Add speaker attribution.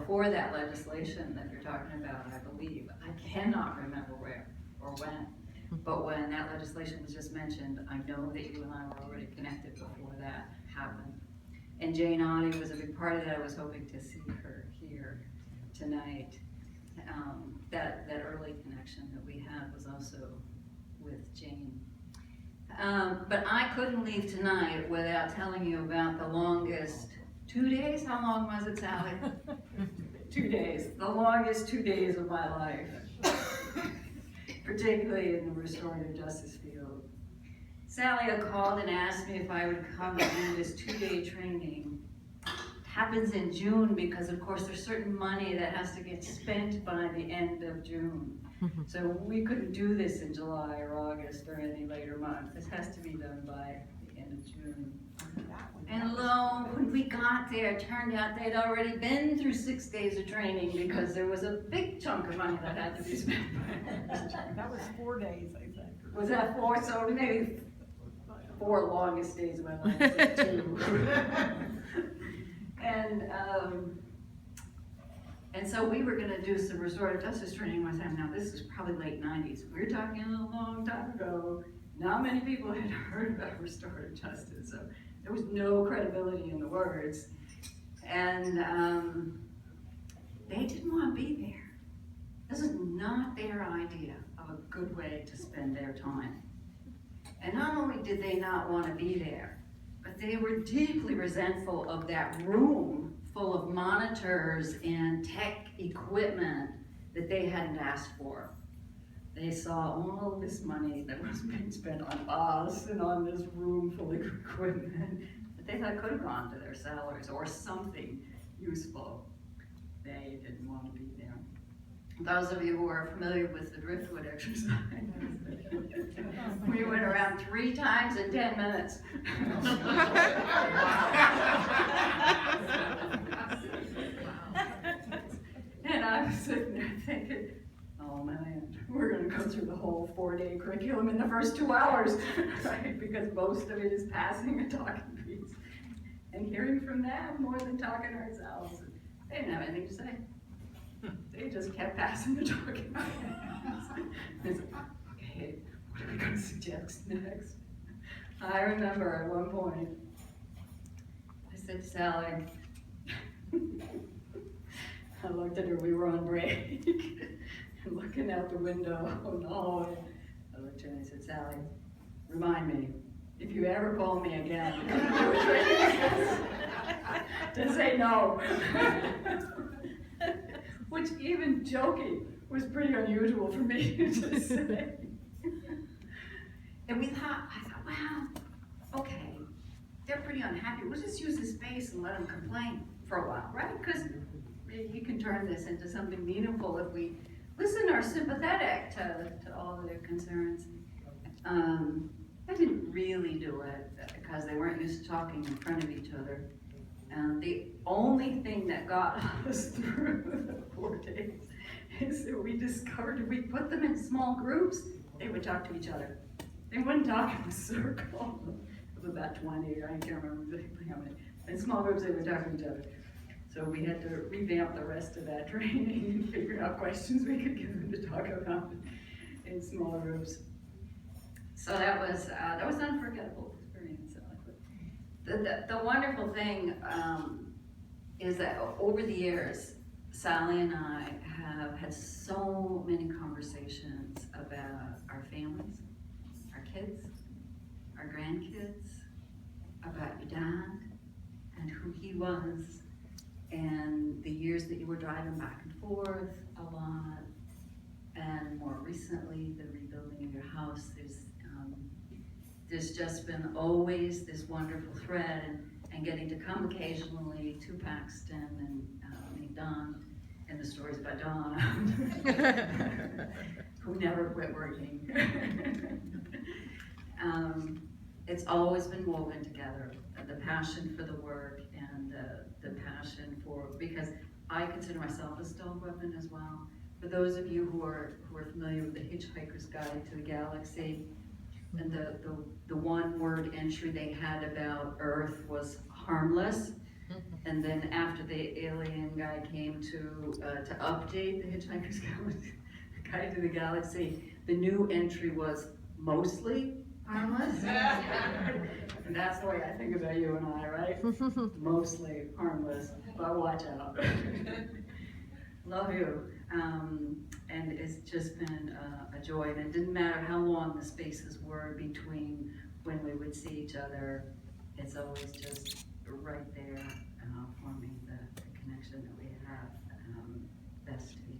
Speaker 1: before that legislation that you're talking about, I believe, I cannot remember where or when, but when that legislation was just mentioned, I know that you and I were already connected before that happened. And Jane Oddie was a big part of that. I was hoping to see her here tonight. That early connection that we had was also with Jane. But I couldn't leave tonight without telling you about the longest 2 days. How long was it, Sally? 2 days. The longest 2 days of my life, particularly in the restorative justice field. Sally had called and asked me if I would come and do this 2-day training. It happens in June because, of course, there's certain money that has to get spent by the end of June. So we couldn't do this in July or August or any later month. This has to be done by the end of June. And lo, when we got there, it turned out they'd already been through 6 days of training because there was a big chunk of money that had to be spent.
Speaker 2: That was 4 days, I think.
Speaker 1: Was that 4? So maybe 4 longest days of my life, so 2. And so we were gonna do some restorative justice training one time. Now this is probably late 90s. We're talking a long time ago. Not many people had heard about restorative justice, so there was no credibility in the words. And they didn't want to be there. This is not their idea of a good way to spend their time. And not only did they not want to be there, but they were deeply resentful of that room full of monitors and tech equipment that they hadn't asked for. They saw all this money that was being spent on us and on this room full of equipment that they thought could have gone to their salaries or something useful. They didn't want to be there. Those of you who are familiar with the driftwood exercise, we went around 3 times in 10 minutes. And I was sitting there thinking, oh man, we're going to go through the whole 4-day curriculum in the first 2 hours, right? Because most of it is passing a talking piece and hearing from them more than talking ourselves. They didn't have anything to say. They just kept passing the talking. It's like, okay, what are we going to suggest next? I remember at one point, I said to Sally, I looked at her, we were on break, and looking out the window, oh no, I looked at her and I said, Sally, remind me, if you ever call me again, to say no. Which even joking was pretty unusual for me to say. And I thought, wow, okay, they're pretty unhappy. We'll just use this space and let them complain for a while, right? Because you can turn this into something meaningful if we listen or are sympathetic to all of their concerns. They didn't really do it because they weren't used to talking in front of each other. The only thing that got us through the 4 days is that we discovered if we put them in small groups, they would talk to each other. They wouldn't talk in a circle of about 20, I can't remember exactly how many. In small groups, they would talk to each other. So we had to revamp the rest of that training and figure out questions we could give them to talk about in small groups. So that was an unforgettable experience. The wonderful thing is that over the years, Sally and I have had so many conversations about our families, our kids, our grandkids, about your dad and who he was, and the years that you were driving back and forth a lot, and more recently, the rebuilding of your house. There's just been always this wonderful thread, and getting to come occasionally to Paxton and meet Don, and the stories about Don, who never quit working. It's always been woven together, the passion for the work and the passion for, because I consider myself a stealth weapon as well. For those of you who are familiar with the Hitchhiker's Guide to the Galaxy, and the one word entry they had about Earth was harmless. And then after the alien guy came to update the Hitchhiker's Guide to the Galaxy, the new entry was mostly harmless. And that's the way I think about you and I, right? Mostly harmless, but watch out. Love you. And it's just been a joy, and it didn't matter how long the spaces were between when we would see each other. It's always just right there, forming the connection that we have. Best to be